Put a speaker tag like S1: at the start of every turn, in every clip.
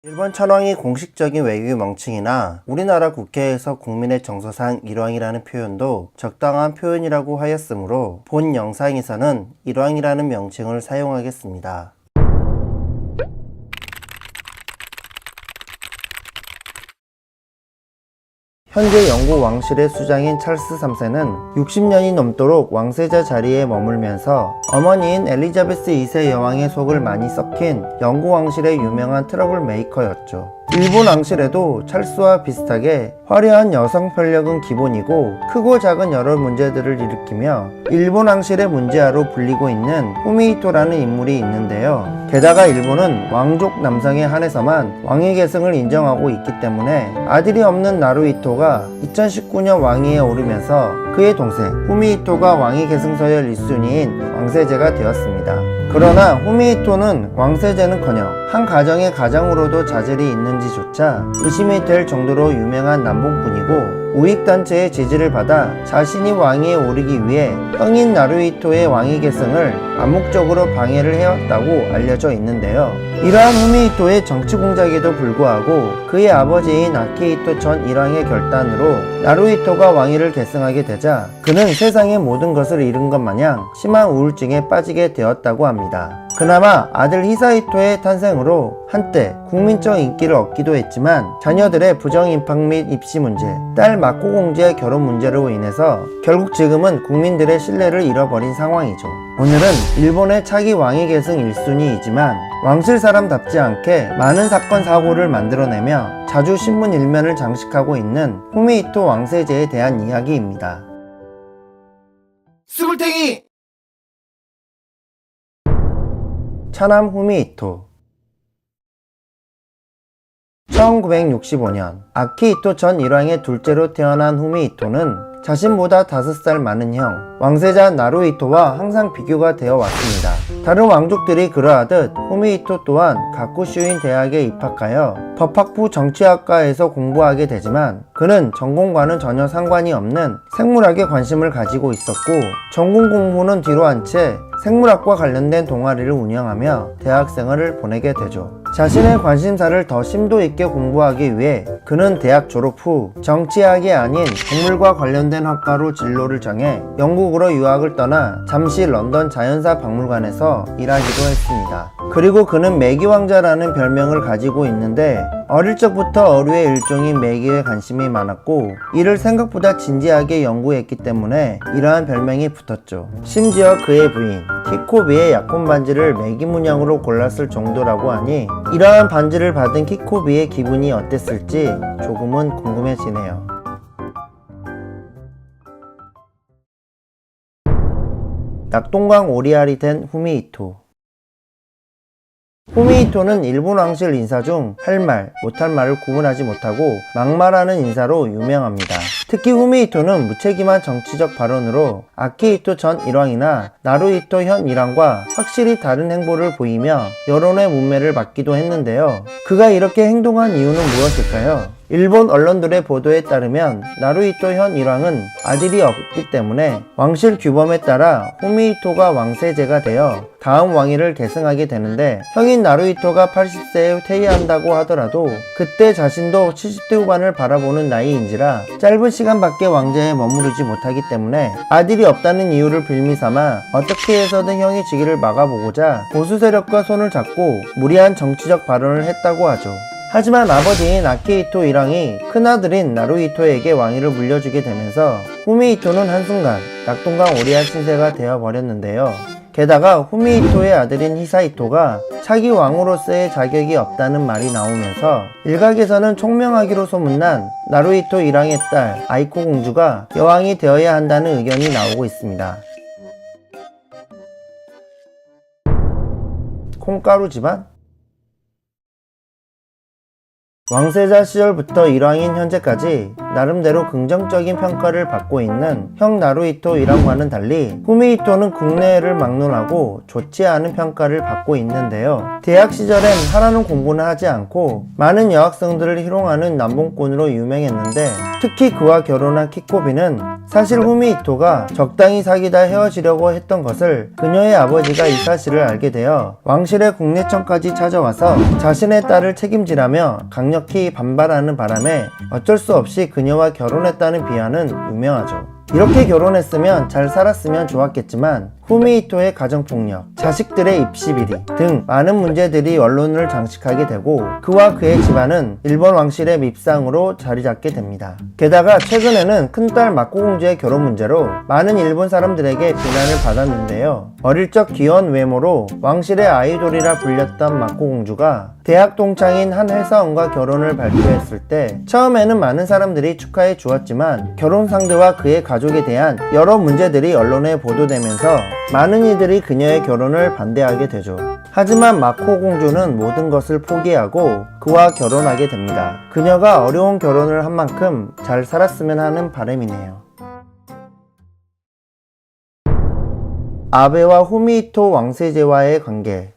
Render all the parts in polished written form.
S1: 일본 천황이 공식적인 외교 명칭이나 우리나라 국회에서 국민의 정서상 일왕이라는 표현도 적당한 표현이라고 하였으므로 본 영상에서는 일왕이라는 명칭을 사용하겠습니다. 현재 영국 왕실의 수장인 찰스 3세는 60년이 넘도록 왕세자 자리에 머물면서 어머니인 엘리자베스 2세 여왕의 속을 많이 썩힌 영국 왕실의 유명한 트러블 메이커였죠. 일본 왕실에도 찰스와 비슷하게 화려한 여성 편력은 기본이고 크고 작은 여러 문제들을 일으키며 일본 왕실의 문제아로 불리고 있는 후미히토라는 인물이 있는데요. 게다가 일본은 왕족 남성에 한해서만 왕위 계승을 인정하고 있기 때문에 아들이 없는 나루히토가 2019년 왕위에 오르면서 그의 동생 후미히토가 왕위 계승 서열 1순위인 왕세제가 되었습니다. 그러나 후미히토는 왕세제는커녕 한 가정의 가장으로도 자질이 있는지조차 의심이 될 정도로 유명한 남봉꾼이고 우익단체의 지지를 받아 자신이 왕위에 오르기 위해 형인 나루히토의 왕위 계승을 암묵적으로 방해를 해왔다고 알려져 있는데요. 이러한 후미히토의 정치 공작에도 불구하고 그의 아버지인 아키히토 전 일왕의 결단으로 나루히토가 왕위를 계승하게 되자 그는 세상의 모든 것을 잃은 것 마냥 심한 우울증에 빠지게 되었다고 합니다. 그나마 아들 히사히토의 탄생으로 한때 국민적 인기를 얻기도 했지만 자녀들의 부정임팍 및 입시 문제, 딸 마코 공주의 결혼 문제로 인해서 결국 지금은 국민들의 신뢰를 잃어버린 상황이죠. 오늘은 일본의 차기 왕위 계승 1순위이지만 왕실 사람답지 않게 많은 사건 사고를 만들어내며 자주 신문 일면을 장식하고 있는 후미히토 왕세제에 대한 이야기입니다.
S2: 스굴탱이!
S1: 차남 후미히토. 1965년 아키히토 전 일왕의 둘째로 태어난 후미히토는 자신보다 5살 많은 형 왕세자 나루히토와 항상 비교가 되어 왔습니다. 다른 왕족들이 그러하듯 후미히토 또한 가쿠슈인 대학에 입학하여 법학부 정치학과에서 공부하게 되지만 그는 전공과는 전혀 상관이 없는 생물학에 관심을 가지고 있었고 전공 공부는 뒤로 한 채 생물학과 관련된 동아리를 운영하며 대학생활을 보내게 되죠. 자신의 관심사를 더 심도 있게 공부하기 위해 그는 대학 졸업 후 정치학이 아닌 동물과 관련된 학과로 진로를 정해 영국으로 유학을 떠나 잠시 런던 자연사 박물관에서 일하기도 했습니다. 그리고 그는 매기왕자라는 별명을 가지고 있는데 어릴 적부터 어류의 일종인 매기에 관심이 많았고 이를 생각보다 진지하게 연구했기 때문에 이러한 별명이 붙었죠. 심지어 그의 부인 키코비의 약혼 반지를 매기 문양으로 골랐을 정도라고 하니 이러한 반지를 받은 키코비의 기분이 어땠을지 조금은 궁금해지네요. 낙동강 오리알이 된 후미히토. 후미히토는 일본 왕실 인사 중 할 말, 못할 말을 구분하지 못하고 막말하는 인사로 유명합니다. 특히 후미히토는 무책임한 정치적 발언으로 아키히토 전 일왕이나 나루히토 현 일왕과 확실히 다른 행보를 보이며 여론의 문매를 받기도 했는데요. 그가 이렇게 행동한 이유는 무엇일까요? 일본 언론들의 보도에 따르면 나루히토 현 일왕은 아들이 없기 때문에 왕실 규범에 따라 후미히토가 왕세제가 되어 다음 왕위를 계승하게 되는데 형인 나루히토가 80세에 퇴위한다고 하더라도 그때 자신도 70대 후반을 바라보는 나이인지라 짧은 시간밖에 왕좌에 머무르지 못하기 때문에 아들이 없다는 이유를 빌미삼아 어떻게 해서든 형이 즉위를 막아보고자 보수 세력과 손을 잡고 무리한 정치적 발언을 했다고 하죠. 하지만 아버지인 아키히토 일왕이 큰아들인 나루히토에게 왕위를 물려주게 되면서 후미히토는 한순간 낙동강 오리알 신세가 되어버렸는데요. 게다가 후미히토의 아들인 히사히토가 차기 왕으로서의 자격이 없다는 말이 나오면서 일각에서는 총명하기로 소문난 나루히토 일왕의 딸 아이코 공주가 여왕이 되어야 한다는 의견이 나오고 있습니다. 콩가루 집안? 왕세자 시절부터 일왕인 현재까지 나름대로 긍정적인 평가를 받고 있는 형 나루히토 이랑과는 달리 후미히토는 국내를 막론하고 좋지 않은 평가를 받고 있는데요. 대학 시절엔 하라는 공부는 하지 않고 많은 여학생들을 희롱하는 남봉꾼으로 유명했는데, 특히 그와 결혼한 키코비는 사실 후미히토가 적당히 사귀다 헤어지려고 했던 것을 그녀의 아버지가 이 사실을 알게 되어 왕실의 국내청까지 찾아와서 자신의 딸을 책임지라며 강력히 반발하는 바람에 어쩔 수 없이 그녀와 결혼했다는 비하는 유명하죠. 이렇게 결혼했으면 잘 살았으면 좋았겠지만 후미히토의 가정폭력, 자식들의 입시비리 등 많은 문제들이 언론을 장식하게 되고 그와 그의 집안은 일본 왕실의 밉상으로 자리잡게 됩니다. 게다가 최근에는 큰딸 마코공주의 결혼 문제로 많은 일본 사람들에게 비난을 받았는데요. 어릴 적 귀여운 외모로 왕실의 아이돌이라 불렸던 마코공주가 대학 동창인 한 회사원과 결혼을 발표했을 때 처음에는 많은 사람들이 축하해 주었지만 결혼 상대와 그의 가족에 대한 여러 문제들이 언론에 보도되면서 많은 이들이 그녀의 결혼을 반대하게 되죠. 하지만 마코 공주는 모든 것을 포기하고 그와 결혼하게 됩니다. 그녀가 어려운 결혼을 한 만큼 잘 살았으면 하는 바람이네요. 아베와 후미히토 왕세제와의 관계.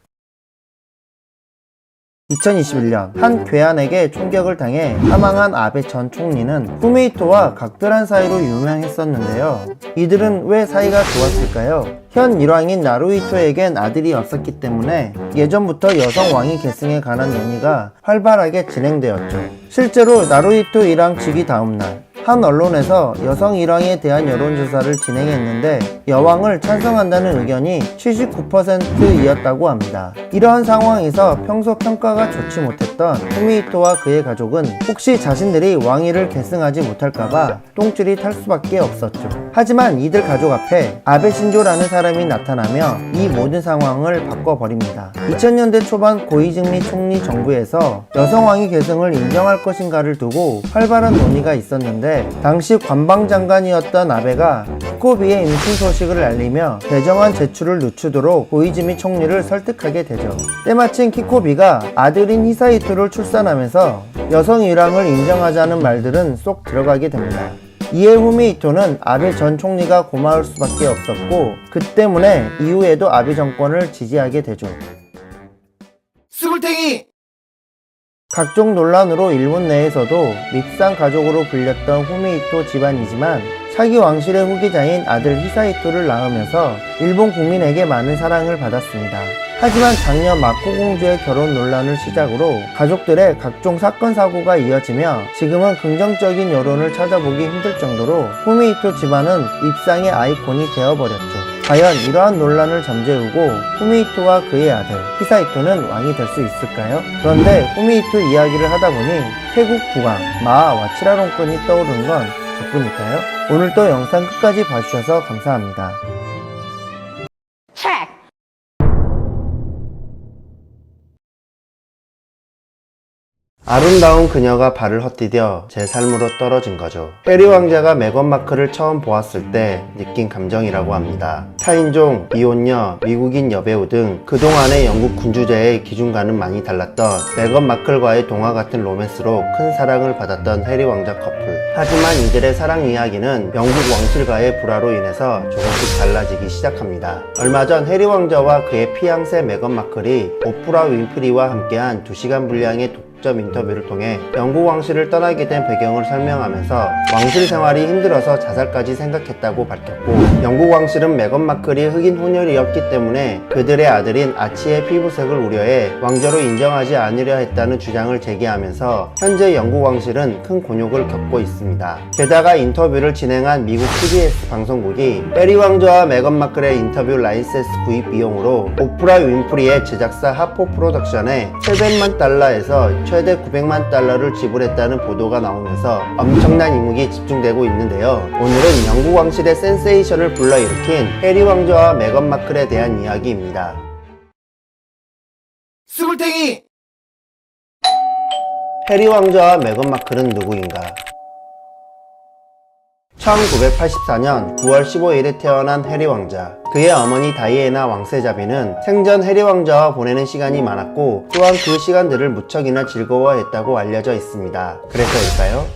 S1: 2021년 한 괴한에게 총격을 당해 사망한 아베 전 총리는 후미히토와 각별한 사이로 유명했었는데요. 이들은 왜 사이가 좋았을까요? 현 일왕인 나루히토에겐 아들이 없었기 때문에 예전부터 여성 왕위 계승에 관한 논의가 활발하게 진행되었죠. 실제로 나루히토 일왕 즉위 다음날 한 언론에서 여성 일왕에 대한 여론조사를 진행했는데 여왕을 찬성한다는 의견이 79%이었다고 합니다. 이러한 상황에서 평소 평가가 좋지 못했던 후미히토와 그의 가족은 혹시 자신들이 왕위를 계승하지 못할까봐 똥줄이 탈 수밖에 없었죠. 하지만 이들 가족 앞에 아베 신조라는 사람이 나타나며 이 모든 상황을 바꿔버립니다. 2000년대 초반 고이즈미 총리 정부에서 여성 왕위 계승을 인정할 것인가를 두고 활발한 논의가 있었는데, 당시 관방장관이었던 아베가 키코비의 임신 소식을 알리며 대정안 제출을 늦추도록 고이즈미 총리를 설득하게 되죠. 때마침 키코비가 아들인 히사히토를 출산하면서 여성 일왕을 인정하자는 말들은 쏙 들어가게 됩니다. 이에 후미히토는 아베 전 총리가 고마울 수밖에 없었고 그 때문에 이후에도 아베 정권을 지지하게 되죠.
S2: 스굴탱이!
S1: 각종 논란으로 일본 내에서도 밉상 가족으로 불렸던 후미히토 집안이지만 차기 왕실의 후계자인 아들 히사히토를 낳으면서 일본 국민에게 많은 사랑을 받았습니다. 하지만 작년 마코 공주의 결혼 논란을 시작으로 가족들의 각종 사건 사고가 이어지며 지금은 긍정적인 여론을 찾아보기 힘들 정도로 후미히토 집안은 밉상의 아이콘이 되어버렸죠. 과연 이러한 논란을 잠재우고 후미히토와 그의 아들 히사히토는 왕이 될 수 있을까요? 그런데 후미히토 이야기를 하다 보니 태국 국왕 마하 와치라롱권이 떠오르는 건 저뿐일까요? 오늘도 영상 끝까지 봐주셔서 감사합니다. 아름다운 그녀가 발을 헛디뎌 제 삶으로 떨어진 거죠. 해리 왕자가 메건 마클을 처음 보았을 때 느낀 감정이라고 합니다. 타인종, 이혼녀, 미국인 여배우 등 그동안의 영국 군주제의 기준과는 많이 달랐던 메건 마클과의 동화 같은 로맨스로 큰 사랑을 받았던 해리 왕자 커플. 하지만 이들의 사랑 이야기는 영국 왕실과의 불화로 인해서 조금씩 달라지기 시작합니다. 얼마 전 해리 왕자와 그의 피앙세 메건 마클이 오프라 윈프리와 함께한 2시간 분량의 독점 인터뷰를 통해 영국 왕실을 떠나게 된 배경을 설명하면서 왕실 생활이 힘들어서 자살까지 생각했다고 밝혔고, 영국 왕실은 메건 마클이 흑인 혼혈이었기 때문에 그들의 아들인 아치의 피부색을 우려해 왕자로 인정하지 않으려 했다는 주장을 제기하면서 현재 영국 왕실은 큰 곤욕을 겪고 있습니다. 게다가 인터뷰를 진행한 미국 CBS 방송국이 해리 왕자와 메건 마클의 인터뷰 라이센스 구입 비용으로 오프라 윈프리의 제작사 하포 프로덕션에 700만 달러에서 최대 900만 달러를 지불했다는 보도가 나오면서 엄청난 이목이 집중되고 있는데요. 오늘은 영국 왕실의 센세이션을 불러일으킨 해리 왕자와 메건 마클에 대한 이야기입니다.
S2: 스굴탱이!
S1: 해리 왕자와 메건 마클은 누구인가? 1984년 9월 15일에 태어난 해리 왕자. 그의 어머니 다이애나 왕세자비는 생전 해리 왕자와 보내는 시간이 많았고 또한 그 시간들을 무척이나 즐거워했다고 알려져 있습니다. 그래서일까요?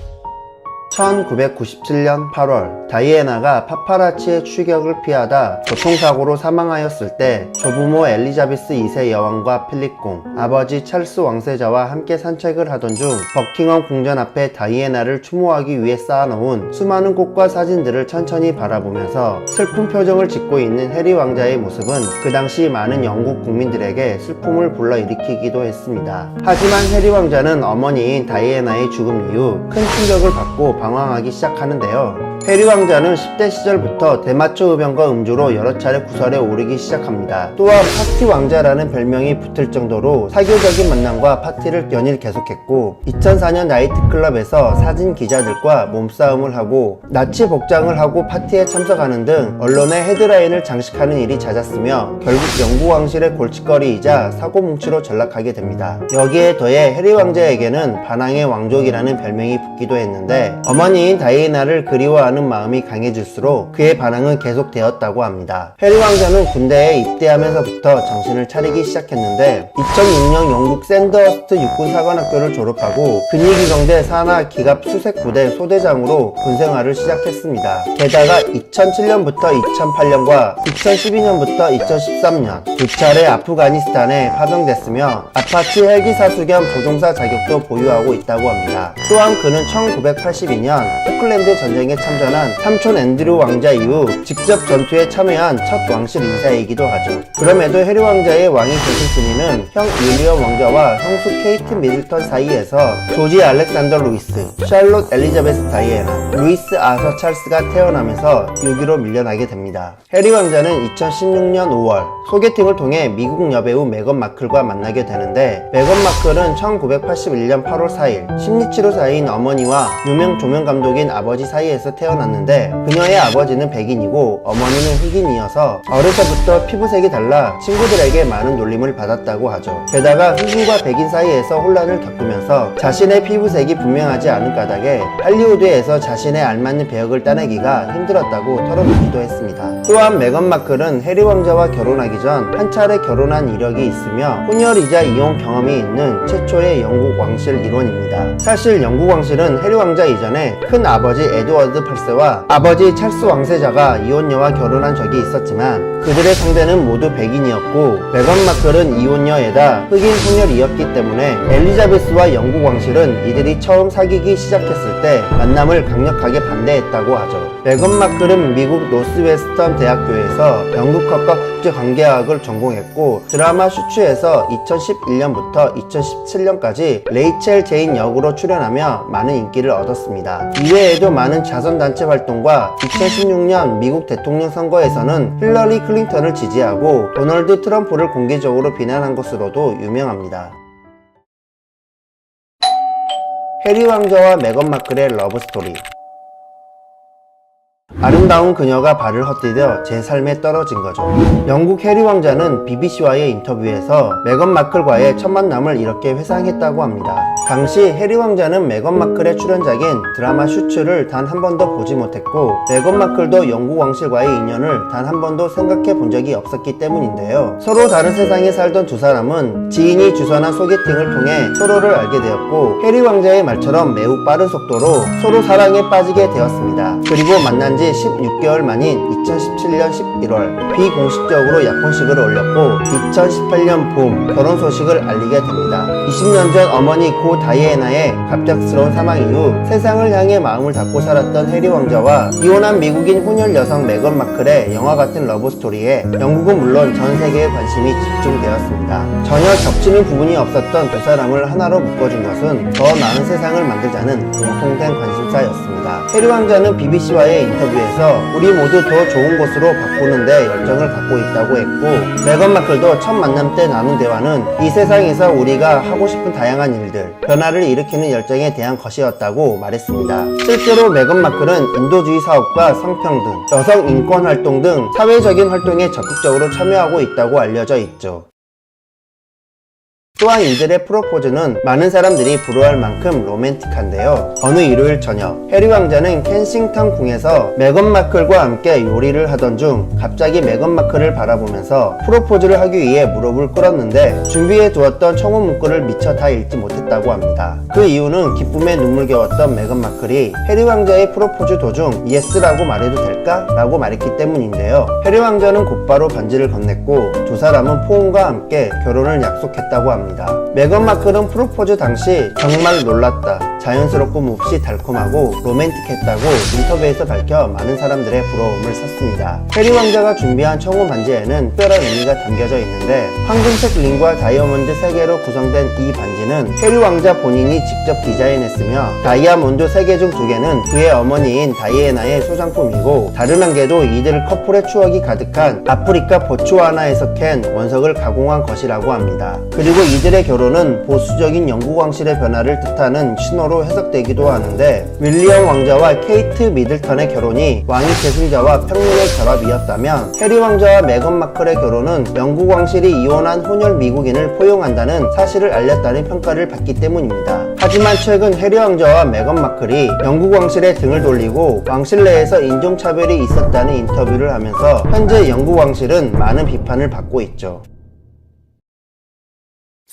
S1: 1997년 8월 다이애나가 파파라치의 추격을 피하다 교통사고로 사망하였을 때 조부모 엘리자베스 2세 여왕과 필립 공, 아버지 찰스 왕세자와 함께 산책을 하던 중 버킹엄 궁전 앞에 다이애나를 추모하기 위해 쌓아놓은 수많은 꽃과 사진들을 천천히 바라보면서 슬픈 표정을 짓고 있는 해리 왕자의 모습은 그 당시 많은 영국 국민들에게 슬픔을 불러일으키기도 했습니다. 하지만 해리 왕자는 어머니인 다이애나의 죽음 이후 큰 충격을 받고 방황하기 시작하는데요. 해리 왕자는 10대 시절부터 대마초 흡연과 음주로 여러 차례 구설에 오르기 시작합니다. 또한 파티 왕자라는 별명이 붙을 정도로 사교적인 만남과 파티를 연일 계속했고 2004년 나이트클럽에서 사진 기자들과 몸싸움을 하고 나치 복장을 하고 파티에 참석하는 등 언론의 헤드라인을 장식하는 일이 잦았으며 결국 영국 왕실의 골칫거리이자 사고뭉치로 전락하게 됩니다. 여기에 더해 해리 왕자에게는 반항의 왕족이라는 별명이 붙기도 했는데 어머니인 다이애나를 그리워하는 마음이 강해질수록 그의 반항은 계속되었다고 합니다. 해리 왕자는 군대에 입대하면서부터 정신을 차리기 시작했는데 2006년 영국 샌더허스트 육군사관학교를 졸업하고 근위기병대 산하 기갑 수색부대 소대장으로 군생활을 시작했습니다. 게다가 2007년부터 2008년과 2012년부터 2013년 두 차례 아프가니스탄에 파병됐으며 아파치 헬기 사수 겸 조종사 자격도 보유하고 있다고 합니다. 또한 그는 1982년 포클랜드 전쟁에 참전한 삼촌 앤드류 왕자 이후 직접 전투에 참여한 첫 왕실 인사이기도 하죠. 그럼에도 해리 왕자의 왕위 계승 순위는 형 윌리엄 왕자와 형수 케이트 미들턴 사이에서 조지 알렉산더 루이스, 샬롯 엘리자베스 다이애나, 루이스 아서 찰스가 태어나면서 6위로 밀려나게 됩니다. 해리 왕자는 2016년 5월 소개팅을 통해 미국 여배우 메건 마클과 만나게 되는데 메건 마클은 1981년 8월 4일 심리치료사인 어머니와 유명 조명감독인 아버지 사이에서 태어났는데 그녀의 아버지는 백인이고 어머니는 흑인이어서 어려서부터 피부색이 달라 친구들에게 많은 놀림을 받았다고 하죠. 게다가 흑인과 백인 사이에서 혼란을 겪으면서 자신의 피부색이 분명하지 않은 까닭에 할리우드에서 자신의 알맞는 배역을 따내기가 힘들었다고 털어놓기도 했습니다. 또한 메건 마클은 해리 왕자와 결혼하기 전 한 차례 결혼한 이력이 있으며 혼혈이자 이혼 경험이 있는 최초의 영국 왕실 일원입니다. 사실 영국 왕실은 해리 왕자 이전에 큰 아버지 에드워드 8세와 아버지 찰스 왕세자가 이혼녀와 결혼한 적이 있었지만 그들의 상대는 모두 백인이었고 메건 마클은 이혼녀에다 흑인 혼혈이었기 때문에 엘리자베스와 영국 왕실은 이들이 처음 사귀기 시작했을 때 만남을 강력하게 반대했다고 하죠. 메건 마클은 미국 노스웨스턴 대학교에서 영국학과 국제관계학을 전공했고 드라마 슈츠에서 2011년부터 2017년까지 레이첼 제인 역으로 출연하며 많은 인기를 얻었습니다. 이외에도 많은 자선단체 활동과 2016년 미국 대통령 선거에서는 힐러리 클린턴을 지지하고 도널드 트럼프를 공개적으로 비난한 것으로도 유명합니다. 해리 왕자와 메건 마클의 러브스토리. 아름다운 그녀가 발을 헛디뎌 제 삶에 떨어진 거죠. 영국 해리 왕자는 BBC와의 인터뷰에서 메건 마클과의 첫 만남을 이렇게 회상했다고 합니다. 당시 해리 왕자는 메건 마클의 출연작인 드라마 슈츠를 단 한 번도 보지 못했고 메건 마클도 영국 왕실과의 인연을 단 한 번도 생각해 본 적이 없었기 때문인데요. 서로 다른 세상에 살던 두 사람은 지인이 주선한 소개팅을 통해 서로를 알게 되었고 해리 왕자의 말처럼 매우 빠른 속도로 서로 사랑에 빠지게 되었습니다. 그리고 만난 지 16개월 만인 2017년 11월 비공식적으로 약혼식을 올렸고 2018년 봄 결혼 소식을 알리게 됩니다. 20년 전 어머니 고 다이애나의 갑작스러운 사망 이후 세상을 향해 마음을 닫고 살았던 해리 왕자와 이혼한 미국인 혼혈 여성 메건 마클의 영화 같은 러브스토리에 영국은 물론 전 세계의 관심이 집중되었습니다. 전혀 겹치는 부분이 없었던 두 사람을 하나로 묶어준 것은 더 나은 세상을 만들자는 공통된 관심사였습니다. 해리 왕자는 BBC와의 인터뷰에서 우리 모두 더 좋은 곳으로 바꾸는데 열정을 갖고 있다고 했고 메건 마클도 첫 만남 때 나눈 대화는 이 세상에서 우리가 하고 싶은 다양한 일들, 변화를 일으키는 열정에 대한 것이었다고 말했습니다. 실제로 메건 마클은 인도주의 사업과 성평등, 여성 인권 활동 등 사회적인 활동에 적극적으로 참여하고 있다고 알려져 있죠. 또한 이들의 프로포즈는 많은 사람들이 부러워할 만큼 로맨틱한데요. 어느 일요일 저녁, 해리 왕자는 켄싱턴 궁에서 메건 마클과 함께 요리를 하던 중 갑자기 메건 마클을 바라보면서 프로포즈를 하기 위해 무릎을 꿇었는데 준비해 두었던 청혼 문구를 미처 다 읽지 못했다고 합니다. 그 이유는 기쁨에 눈물겨웠던 메건 마클이 해리 왕자의 프로포즈 도중 예스라고 말해도 될까? 라고 말했기 때문인데요. 해리 왕자는 곧바로 반지를 건넸고 두 사람은 포옹과 함께 결혼을 약속했다고 합니다. 메건 마클은 프로포즈 당시 정말 놀랐다, 자연스럽고 몹시 달콤하고 로맨틱했다고 인터뷰에서 밝혀 많은 사람들의 부러움을 샀습니다. 해리 왕자가 준비한 청혼 반지에는 특별한 의미가 담겨져 있는데 황금색 링과 다이아몬드 3개로 구성된 이 반지는 해리 왕자 본인이 직접 디자인했으며 다이아몬드 3개 중 2개는 그의 어머니인 다이애나의 소장품이고 다른 한 개도 이들 커플의 추억이 가득한 아프리카 보츠와나에서 캔 원석을 가공한 것이라고 합니다. 그리고 이들의 결혼은 보수적인 영국 왕실의 변화를 뜻하는 신호로 해석되기도 하는데 윌리엄 왕자와 케이트 미들턴의 결혼이 왕위 계승자와 평민의 결합이었다면 해리 왕자와 메건 마클의 결혼은 영국 왕실이 이혼한 혼혈 미국인을 포용한다는 사실을 알렸다는 평가를 받기 때문입니다. 하지만 최근 해리 왕자와 메건 마클이 영국 왕실에 등을 돌리고 왕실 내에서 인종차별이 있었다는 인터뷰를 하면서 현재 영국 왕실은 많은 비판을 받고 있죠.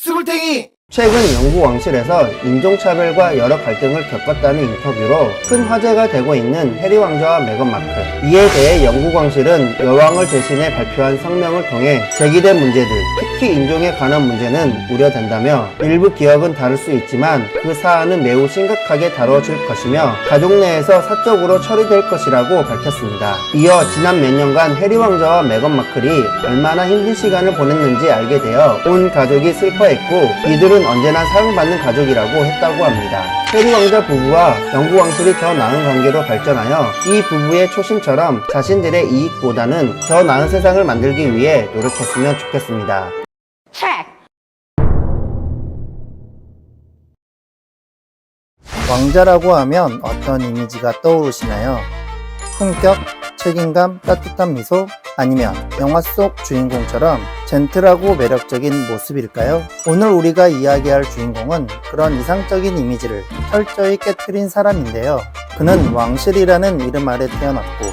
S2: 스물탱이!
S1: 최근 영국 왕실에서 인종차별과 여러 갈등을 겪었다는 인터뷰로 큰 화제가 되고 있는 해리 왕자와 메건 마클. 이에 대해 영국 왕실은 여왕을 대신해 발표한 성명을 통해 제기된 문제들, 특히 인종에 관한 문제는 우려된다며 일부 기억은 다를 수 있지만 그 사안은 매우 심각하게 다뤄질 것이며 가족 내에서 사적으로 처리될 것이라고 밝혔습니다. 이어 지난 몇 년간 해리 왕자와 메건 마클이 얼마나 힘든 시간을 보냈는지 알게 되어 온 가족이 슬퍼했고 이들은 언제나 사랑받는 가족이라고 했다고 합니다. 해리 왕자 부부와 영국 왕실이 더 나은 관계로 발전하여 이 부부의 초심처럼 자신들의 이익보다는 더 나은 세상을 만들기 위해 노력했으면 좋겠습니다.
S3: 왕자라고 하면 어떤 이미지가 떠오르시나요? 품격, 책임감, 따뜻한 미소, 아니면 영화 속 주인공처럼 젠틀하고 매력적인 모습일까요? 오늘 우리가 이야기할 주인공은 그런 이상적인 이미지를 철저히 깨트린 사람인데요. 그는 왕실이라는 이름 아래 태어났고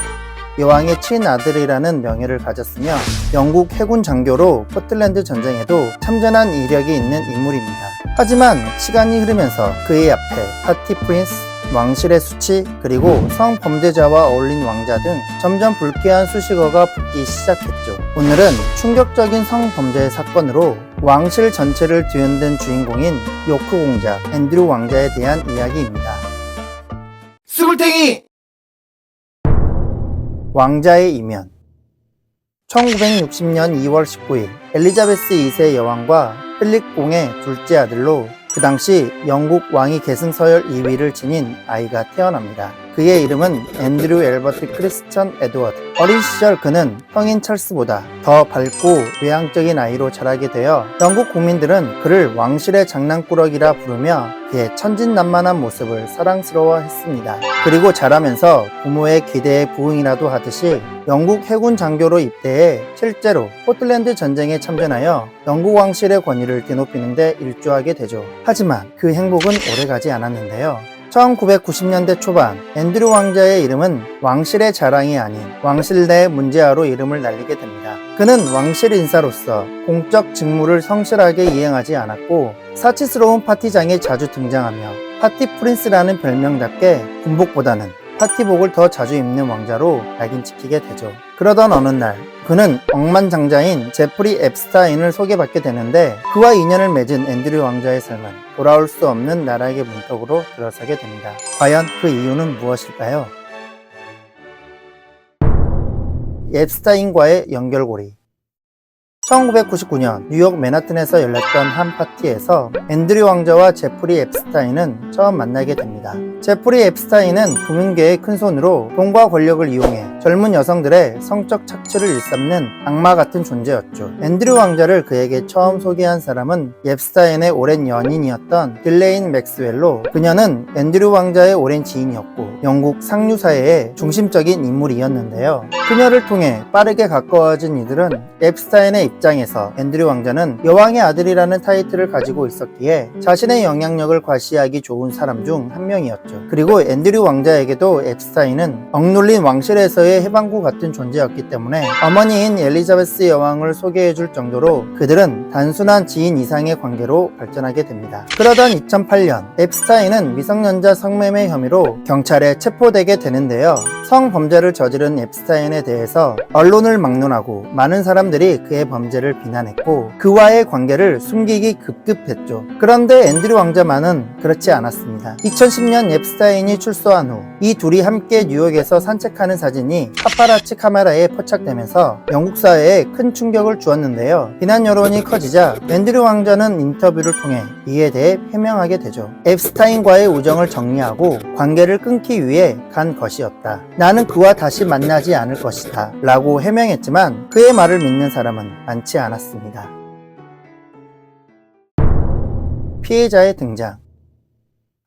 S3: 여왕의 친아들이라는 명예를 가졌으며 영국 해군 장교로 포틀랜드 전쟁에도 참전한 이력이 있는 인물입니다. 하지만 시간이 흐르면서 그의 앞에 파티 프린스, 왕실의 수치, 그리고 성범죄자와 어울린 왕자 등 점점 불쾌한 수식어가 붙기 시작했죠. 오늘은 충격적인 성범죄 사건으로 왕실 전체를 뒤흔든 주인공인 요크 공자, 앤드류 왕자에 대한 이야기입니다.
S2: 스물탱이!
S3: 왕자의 이면. 1960년 2월 19일 엘리자베스 2세 여왕과 필립 공의 둘째 아들로 그 당시 영국 왕위 계승 서열 2위를 지닌 아이가 태어납니다. 그의 이름은 앤드류 앨버트 크리스천 에드워드. 어린 시절 그는 형인 찰스보다 더 밝고 외향적인 아이로 자라게 되어 영국 국민들은 그를 왕실의 장난꾸러기라 부르며 그의 천진난만한 모습을 사랑스러워했습니다. 그리고 자라면서 부모의 기대에 부응이라도 하듯이 영국 해군 장교로 입대해 실제로 포틀랜드 전쟁에 참전하여 영국 왕실의 권위를 뒤높이는 데 일조하게 되죠. 하지만 그 행복은 오래가지 않았는데요. 1990년대 초반 앤드류 왕자의 이름은 왕실의 자랑이 아닌 왕실 내 문제아로 이름을 날리게 됩니다. 그는 왕실 인사로서 공적 직무를 성실하게 이행하지 않았고 사치스러운 파티장에 자주 등장하며 파티 프린스라는 별명답게 군복보다는 파티복을 더 자주 입는 왕자로 낙인찍히게 되죠. 그러던 어느 날 그는 억만장자인 제프리 앱스타인을 소개받게 되는데 그와 인연을 맺은 앤드류 왕자의 삶은 돌아올 수 없는 나락의 문턱으로 들어서게 됩니다. 과연 그 이유는 무엇일까요? 앱스타인과의 연결고리. 1999년 뉴욕 맨하튼에서 열렸던 한 파티에서 앤드류 왕자와 제프리 앱스타인은 처음 만나게 됩니다. 제프리 앱스타인은 금융계의 큰손으로 돈과 권력을 이용해 젊은 여성들의 성적 착취를 일삼는 악마 같은 존재였죠. 앤드류 왕자를 그에게 처음 소개한 사람은 옙스타인의 오랜 연인이었던 딜레인 맥스웰로, 그녀는 앤드류 왕자의 오랜 지인이었고 영국 상류사회의 중심적인 인물이었는데요. 그녀를 통해 빠르게 가까워진 이들은 옙스타인의 입장에서 앤드류 왕자는 여왕의 아들이라는 타이틀을 가지고 있었기에 자신의 영향력을 과시하기 좋은 사람 중 한 명이었죠. 그리고 앤드류 왕자에게도 옙스타인은 억눌린 왕실에서의 해방구 같은 존재였기 때문에 어머니인 엘리자베스 여왕을 소개해줄 정도로 그들은 단순한 지인 이상의 관계로 발전하게 됩니다. 그러던 2008년 옙스타인은 미성년자 성매매 혐의로 경찰에 체포되게 되는데요. 성범죄를 저지른 옙스타인에 대해서 언론을 막론하고 많은 사람들이 그의 범죄를 비난했고 그와의 관계를 숨기기 급급했죠. 그런데 앤드류 왕자만은 그렇지 않았습니다. 2010년 옙스타인이 출소한 후 이 둘이 함께 뉴욕에서 산책하는 사진이 파파라치 카메라에 포착되면서 영국 사회에 큰 충격을 주었는데요. 비난 여론이 커지자 앤드류 왕자는 인터뷰를 통해 이에 대해 해명하게 되죠. 옙스타인과의 우정을 정리하고 관계를 끊기 위해 간 것이었다. 나는 그와 다시 만나지 않을 것이다 라고 해명했지만 그의 말을 믿는 사람은 많지 않았습니다. 피해자의 등장.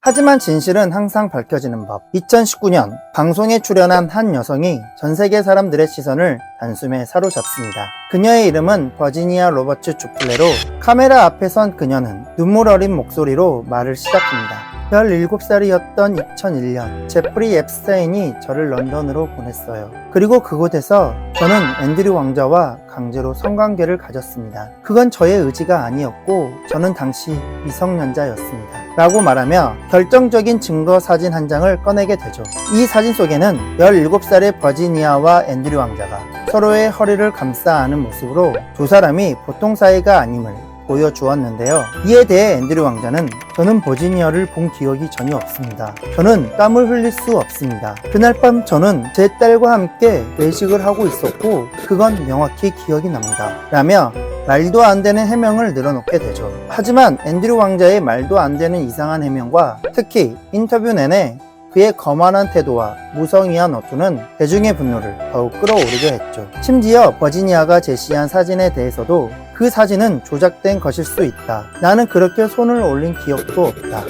S3: 하지만 진실은 항상 밝혀지는 법. 2019년 방송에 출연한 한 여성이 전 세계 사람들의 시선을 단숨에 사로잡습니다. 그녀의 이름은 버지니아 로버츠 주플레로, 카메라 앞에 선 그녀는 눈물 어린 목소리로 말을 시작합니다. 17살이었던 2001년 제프리 옙스타인이 저를 런던으로 보냈어요. 그리고 그곳에서 저는 앤드류 왕자와 강제로 성관계를 가졌습니다. 그건 저의 의지가 아니었고 저는 당시 미성년자였습니다. 라고 말하며 결정적인 증거 사진 한 장을 꺼내게 되죠. 이 사진 속에는 17살의 버지니아와 앤드류 왕자가 서로의 허리를 감싸 안은 모습으로 두 사람이 보통 사이가 아님을 보여주었는데요. 이에 대해 앤드류 왕자는 저는 버지니아를 본 기억이 전혀 없습니다. 저는 땀을 흘릴 수 없습니다. 그날 밤 저는 제 딸과 함께 외식을 하고 있었고 그건 명확히 기억이 납니다. 라며 말도 안 되는 해명을 늘어놓게 되죠. 하지만 앤드류 왕자의 말도 안 되는 이상한 해명과 특히 인터뷰 내내 그의 거만한 태도와 무성의한 어투는 대중의 분노를 더욱 끌어오르게 했죠. 심지어 버지니아가 제시한 사진에 대해서도 그 사진은 조작된 것일 수 있다. 나는 그렇게 손을 올린 기억도 없다.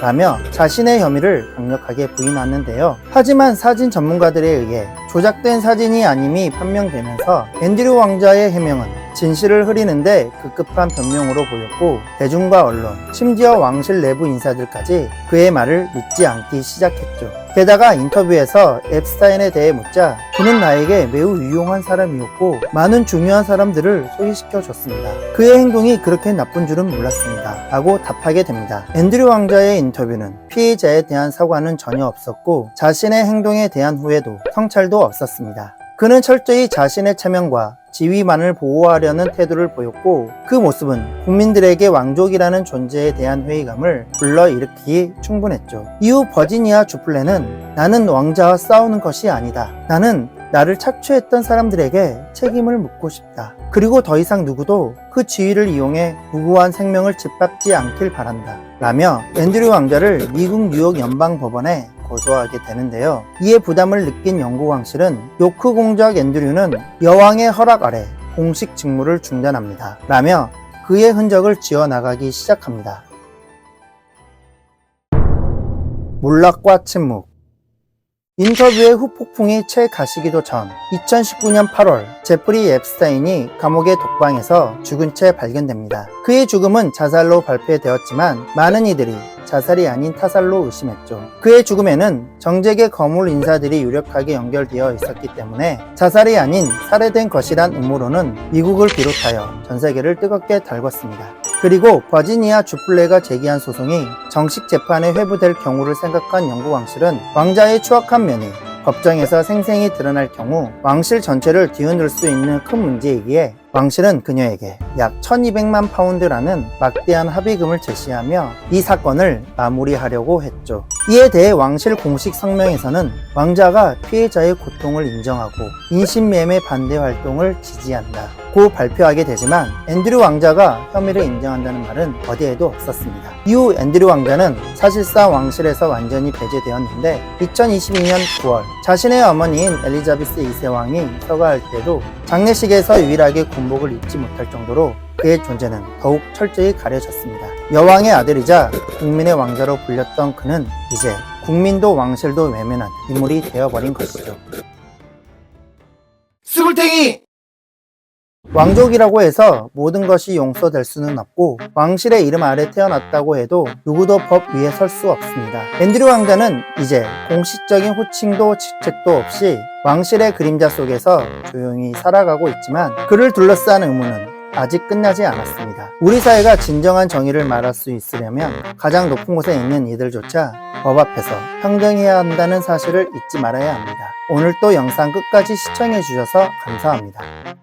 S3: 라며 자신의 혐의를 강력하게 부인하는데요. 하지만 사진 전문가들에 의해 조작된 사진이 아님이 판명되면서 앤드류 왕자의 해명은 진실을 흐리는데 급급한 변명으로 보였고 대중과 언론, 심지어 왕실 내부 인사들까지 그의 말을 믿지 않기 시작했죠. 게다가 인터뷰에서 옙스타인에 대해 묻자 그는 나에게 매우 유용한 사람이었고 많은 중요한 사람들을 소개시켜 줬습니다. 그의 행동이 그렇게 나쁜 줄은 몰랐습니다. 라고 답하게 됩니다. 앤드류 왕자의 인터뷰는 피해자에 대한 사과는 전혀 없었고 자신의 행동에 대한 후회도 성찰도 없었습니다. 그는 철저히 자신의 체면과 지위만을 보호하려는 태도를 보였고 그 모습은 국민들에게 왕족이라는 존재에 대한 회의감을 불러일으키기 충분했죠. 이후 버지니아 주플레는 나는 왕자와 싸우는 것이 아니다. 나는 나를 착취했던 사람들에게 책임을 묻고 싶다. 그리고 더 이상 누구도 그 지위를 이용해 무고한 생명을 짓밟지 않길 바란다. 라며 앤드류 왕자를 미국 뉴욕 연방법원에 고소하게 되는데요. 이에 부담을 느낀 영국 왕실은 요크 공작 앤드류는 여왕의 허락 아래 공식 직무를 중단합니다. 라며 그의 흔적을 지워나가기 시작합니다. 몰락과 침묵. 인터뷰의 후폭풍이 채 가시기도 전 2019년 8월 제프리 옙스타인이 감옥의 독방에서 죽은 채 발견됩니다. 그의 죽음은 자살로 발표되었지만 많은 이들이 자살이 아닌 타살로 의심했죠. 그의 죽음에는 정재계 거물 인사들이 유력하게 연결되어 있었기 때문에 자살이 아닌 살해된 것이란 음모론은 미국을 비롯하여 전 세계를 뜨겁게 달궜습니다. 그리고 버지니아 주플레가 제기한 소송이 정식 재판에 회부될 경우를 생각한 영국 왕실은 왕자의 추악한 면이 법정에서 생생히 드러날 경우 왕실 전체를 뒤흔들 수 있는 큰 문제이기에 왕실은 그녀에게 약 1200만 파운드라는 막대한 합의금을 제시하며 이 사건을 마무리하려고 했죠. 이에 대해 왕실 공식 성명에서는 왕자가 피해자의 고통을 인정하고 인신매매 반대 활동을 지지한다 고 발표하게 되지만 앤드류 왕자가 혐의를 인정한다는 말은 어디에도 없었습니다. 이후 앤드류 왕자는 사실상 왕실에서 완전히 배제되었는데 2022년 9월 자신의 어머니인 엘리자베스 2세 왕이 서거할 때도 장례식에서 유일하게 군복을 입지 못할 정도로 그의 존재는 더욱 철저히 가려졌습니다. 여왕의 아들이자 국민의 왕자로 불렸던 그는 이제 국민도 왕실도 외면한 인물이 되어버린 것이죠.
S1: 스물탱이!
S3: 왕족이라고 해서 모든 것이 용서될 수는 없고 왕실의 이름 아래 태어났다고 해도 누구도 법 위에 설 수 없습니다. 앤드류 왕자는 이제 공식적인 호칭도 직책도 없이 왕실의 그림자 속에서 조용히 살아가고 있지만 그를 둘러싼 의문은 아직 끝나지 않았습니다. 우리 사회가 진정한 정의를 말할 수 있으려면 가장 높은 곳에 있는 이들조차 법 앞에서 평등해야 한다는 사실을 잊지 말아야 합니다. 오늘 또 영상 끝까지 시청해 주셔서 감사합니다.